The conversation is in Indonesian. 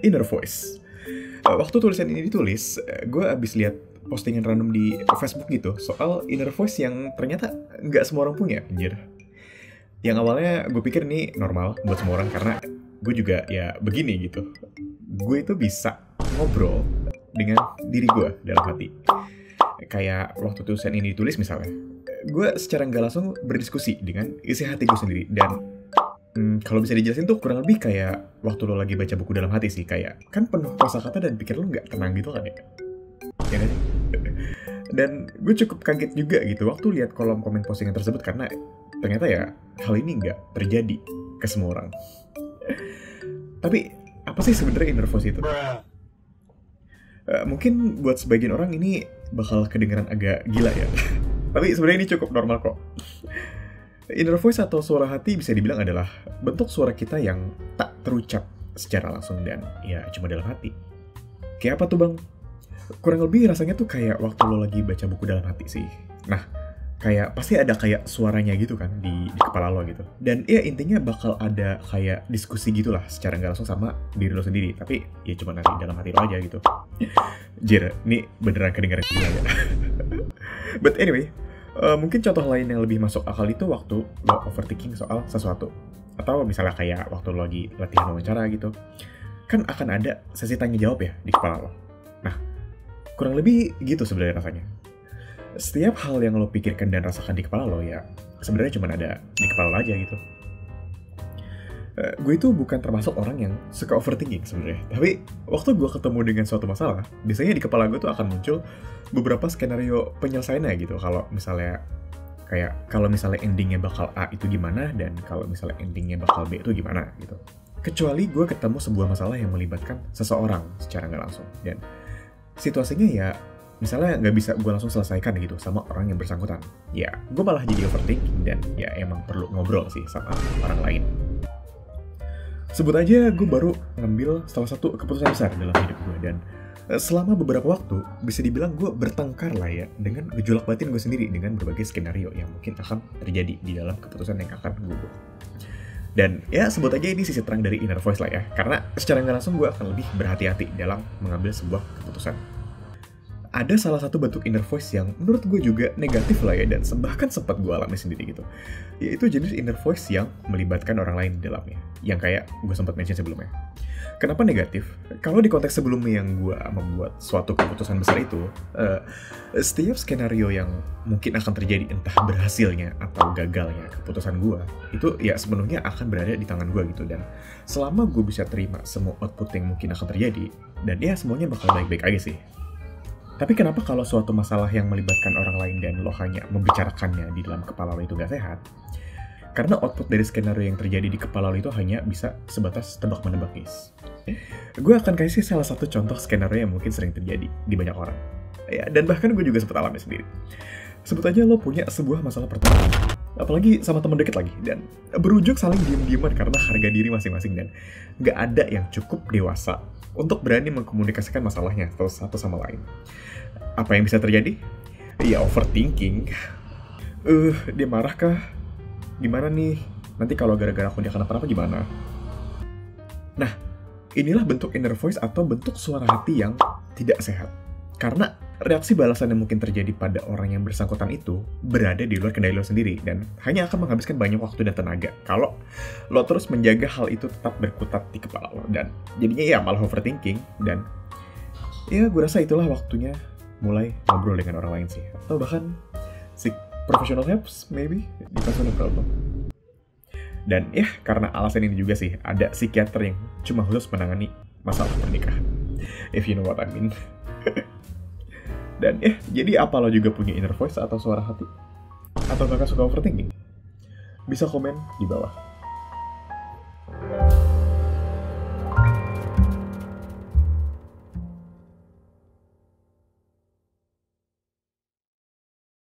Inner voice. Waktu tulisan ini ditulis, gue abis lihat postingan random di Facebook gitu soal inner voice yang ternyata nggak semua orang punya, anjir. Yang awalnya gue pikir ini normal buat semua orang karena gue juga ya begini gitu. Gue itu bisa ngobrol dengan diri gue dalam hati. Kayak waktu tulisan ini ditulis misalnya, gue secara nggak langsung berdiskusi dengan isi hati gue sendiri. Dan kalau bisa dijelasin tuh kurang lebih kayak waktu lo lagi baca buku dalam hati sih. Kayak kan penuh kosakata dan pikir lo nggak tenang gitu kan ya. Ya kan? Dan gue cukup kaget juga gitu waktu lihat kolom komen postingan tersebut karena ternyata ya hal ini nggak terjadi ke semua orang. Tapi apa sih sebenarnya inner voice itu? Mungkin buat sebagian orang ini bakal kedengeran agak gila ya. Tapi sebenarnya ini cukup normal kok. Inner voice atau suara hati bisa dibilang adalah bentuk suara kita yang tak terucap secara langsung dan ya cuma dalam hati. Kayak apa tuh bang? Kurang lebih rasanya tuh kayak waktu lo lagi baca buku dalam hati sih. Nah, kayak pasti ada kayak suaranya gitu kan di kepala lo gitu. Dan ya intinya bakal ada kayak diskusi gitulah secara nggak langsung sama diri lo sendiri. Tapi ya cuma nanti dalam hati lo aja gitu. Jir, ini beneran kedengeran gila ya. But anyway, mungkin contoh lain yang lebih masuk akal itu waktu lo overthinking soal sesuatu. Atau misalnya kayak waktu lo lagi latihan wawancara gitu. Kan akan ada sesi tanya jawab ya di kepala lo. Nah, kurang lebih gitu sebenarnya rasanya. Setiap hal yang lo pikirkan dan rasakan di kepala lo ya sebenarnya cuma ada di kepala lo aja gitu. Gue itu bukan termasuk orang yang suka overthinking sebenarnya. Tapi waktu gue ketemu dengan suatu masalah, biasanya di kepala gue tuh akan muncul beberapa skenario penyelesaiannya gitu. Kalau misalnya endingnya bakal A itu gimana dan kalau misalnya endingnya bakal B itu gimana gitu. Kecuali gue ketemu sebuah masalah yang melibatkan seseorang secara nggak langsung dan situasinya ya misalnya nggak bisa gue langsung selesaikan gitu sama orang yang bersangkutan. Ya, gue malah jadi overthinking dan ya emang perlu ngobrol sih sama orang lain. Sebut aja gue baru ngambil salah satu keputusan besar dalam hidup gue dan selama beberapa waktu bisa dibilang gue bertengkar lah ya dengan gejolak batin gue sendiri dengan berbagai skenario yang mungkin akan terjadi di dalam keputusan yang akan gue buat. Dan ya sebut aja ini sisi terang dari inner voice lah ya, karena secara nggak langsung gue akan lebih berhati-hati dalam mengambil sebuah keputusan. Ada salah satu bentuk inner voice yang menurut gue juga negatif lah ya, dan bahkan sempat gue alami sendiri gitu. Yaitu jenis inner voice yang melibatkan orang lain di dalamnya, yang kayak gue sempat mention sebelumnya. Kenapa negatif? Kalau di konteks sebelumnya yang gue membuat suatu keputusan besar itu, setiap skenario yang mungkin akan terjadi entah berhasilnya atau gagalnya keputusan gue, itu ya sepenuhnya akan berada di tangan gue gitu. Dan selama gue bisa terima semua output yang mungkin akan terjadi, dan ya semuanya bakal baik-baik aja sih. Tapi kenapa kalau suatu masalah yang melibatkan orang lain dan lo hanya membicarakannya di dalam kepala lo itu gak sehat? Karena output dari skenario yang terjadi di kepala lo itu hanya bisa sebatas tebak-menebak guys. Gue akan kasih salah satu contoh skenario yang mungkin sering terjadi di banyak orang. Ya, dan bahkan gue juga sempat alami sendiri. Sebut aja lo punya sebuah masalah pertemanan, apalagi sama teman deket lagi, dan berujung saling diem-dieman karena harga diri masing-masing dan gak ada yang cukup dewasa untuk berani mengkomunikasikan masalahnya satu sama lain. Apa yang bisa terjadi? Ya overthinking. Dia marah kah? Gimana nih? Nanti kalau gara-gara aku dia kenapa-napa gimana? Nah, inilah bentuk inner voice atau bentuk suara hati yang tidak sehat. Karena reaksi balasan yang mungkin terjadi pada orang yang bersangkutan itu berada di luar kendali lo sendiri dan hanya akan menghabiskan banyak waktu dan tenaga kalau lo terus menjaga hal itu tetap berkutat di kepala lo dan jadinya ya malah overthinking. Dan ya gue rasa itulah waktunya mulai ngobrol dengan orang lain sih, atau bahkan seek professional helps maybe depends on the problem. Dan ya karena alasan ini juga sih ada psikiater yang cuma khusus menangani masalah pernikahan, if you know what I mean. Dan jadi apa lo juga punya inner voice atau suara hati? Atau kakak suka overthinking? Bisa komen di bawah.